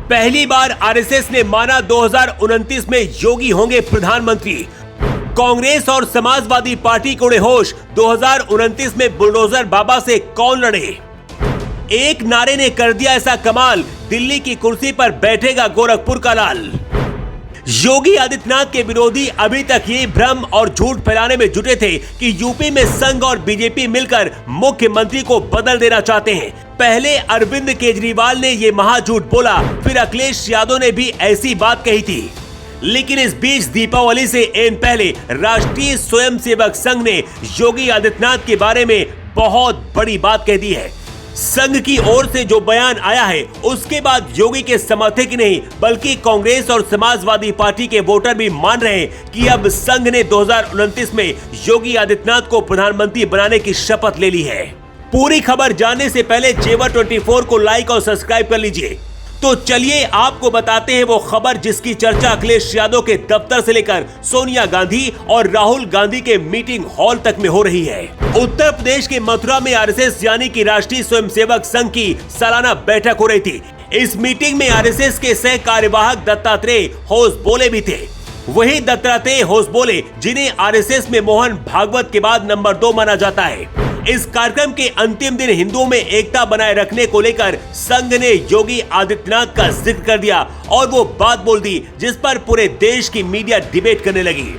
पहली बार आरएसएस ने माना 2029 में योगी होंगे प्रधानमंत्री। कांग्रेस और समाजवादी पार्टी को उड़े होश, 2029 में बुलडोजर बाबा से कौन लड़े। एक नारे ने कर दिया ऐसा कमाल, दिल्ली की कुर्सी पर बैठेगा गोरखपुर का लाल। योगी आदित्यनाथ के विरोधी अभी तक ये भ्रम और झूठ फैलाने में जुटे थे कि यूपी में संघ और बीजेपी मिलकर मुख्यमंत्री को बदल देना चाहते हैं। पहले अरविंद केजरीवाल ने ये महाझूठ बोला, फिर अखिलेश यादव ने भी ऐसी बात कही थी। लेकिन इस बीच दीपावली से एन पहले राष्ट्रीय स्वयंसेवक संघ ने योगी आदित्यनाथ के बारे में बहुत बड़ी बात कह दी है। संघ की ओर से जो बयान आया है उसके बाद योगी के समर्थक ही नहीं बल्कि कांग्रेस और समाजवादी पार्टी के वोटर भी मान रहे हैं कि अब संघ ने 2029 में योगी आदित्यनाथ को प्रधानमंत्री बनाने की शपथ ले ली है। पूरी खबर जानने से पहले जेवर 24 को लाइक और सब्सक्राइब कर लीजिए। तो चलिए आपको बताते हैं वो खबर जिसकी चर्चा अखिलेश यादव के दफ्तर से लेकर सोनिया गांधी और राहुल गांधी के मीटिंग हॉल तक में हो रही है। उत्तर प्रदेश के मथुरा में आरएसएस यानी कि राष्ट्रीय स्वयंसेवक संघ की सालाना बैठक हो रही थी। इस मीटिंग में आरएसएस के सह कार्यवाहक दत्तात्रेय होसबोले भी थे। वही दत्तात्रेय होसबोले जिन्हें आरएसएस में मोहन भागवत के बाद नंबर 2 माना जाता है। इस कार्यक्रम के अंतिम दिन हिंदुओं में एकता बनाए रखने को लेकर संघ ने योगी आदित्यनाथ का जिक्र कर दिया और वो बात बोल दी जिस पर पूरे देश की मीडिया डिबेट करने लगी।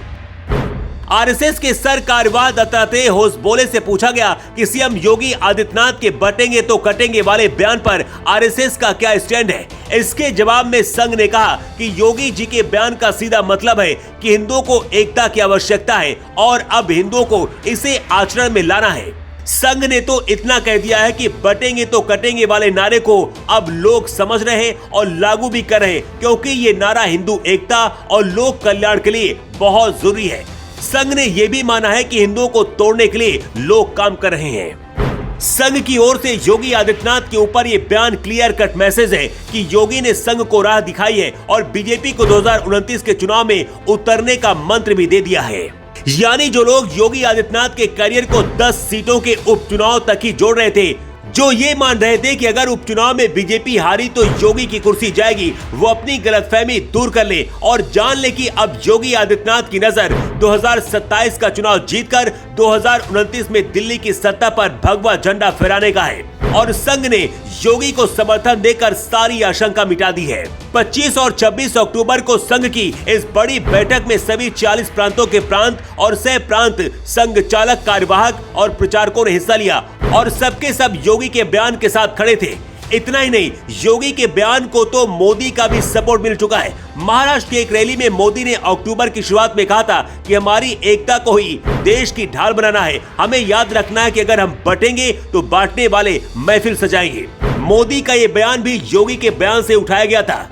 आरएसएस के सर कार्यवाह दत्तात्रेय होसबोले से पूछा गया कि सीएम योगी आदित्यनाथ के बटेंगे तो कटेंगे वाले बयान पर आरएसएस का क्या स्टैंड है। इसके जवाब में संघ ने कहा कि योगी जी के बयान का सीधा मतलब है कि हिंदुओं को एकता की आवश्यकता है और अब हिंदुओं को इसे आचरण में लाना है। संघ ने तो इतना कह दिया है कि बटेंगे तो कटेंगे वाले नारे को अब लोग समझ रहे हैं और लागू भी कर रहे हैं क्योंकि ये नारा हिंदू एकता और लोक कल्याण के लिए बहुत जरूरी है। संघ ने यह भी माना है कि हिंदुओं को तोड़ने के लिए लोग काम कर रहे हैं। संघ की ओर से योगी आदित्यनाथ के ऊपर ये बयान क्लियर कट मैसेज है कि योगी ने संघ को राह दिखाई है और बीजेपी को 2029 के चुनाव में उतरने का मंत्र भी दे दिया है। यानी जो लोग योगी आदित्यनाथ के करियर को 10 सीटों के उपचुनाव तक ही जोड़ रहे थे, जो ये मान रहे थे कि अगर उपचुनाव में बीजेपी हारी तो योगी की कुर्सी जाएगी, वो अपनी गलतफहमी दूर कर ले और जान ले कि अब योगी आदित्यनाथ की नजर 2027 का चुनाव जीतकर 2029 में दिल्ली की सत्ता पर भगवा झंडा फहराने का है। और संघ ने योगी को समर्थन देकर सारी आशंका मिटा दी है। 25 और 26 अक्टूबर को संघ की इस बड़ी बैठक में सभी 40 प्रांतों के प्रांत और सह प्रांत संघ चालक कार्यवाहक और प्रचारकों ने हिस्सा लिया और सबके सब योगी के बयान के साथ खड़े थे। इतना ही नहीं, योगी के बयान को तो मोदी का भी सपोर्ट मिल चुका है। महाराष्ट्र की एक रैली में मोदी ने अक्टूबर की शुरुआत में कहा था कि हमारी एकता को ही देश की ढाल बनाना है, हमें याद रखना है कि अगर हम बटेंगे तो बांटने वाले महफिल सजाएंगे। मोदी का ये बयान भी योगी के बयान से उठाया गया था।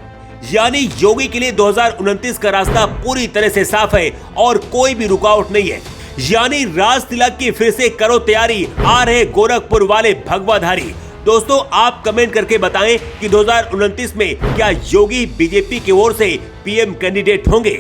यानी योगी के लिए 2029 का रास्ता पूरी तरह से साफ है और कोई भी रुकावट नहीं है। यानी राज तिलक की फिर से करो तैयारी, आ रहे गोरखपुर वाले भगवाधारी। दोस्तों आप कमेंट करके बताएं कि 2029 में क्या योगी बीजेपी की ओर से पीएम कैंडिडेट होंगे।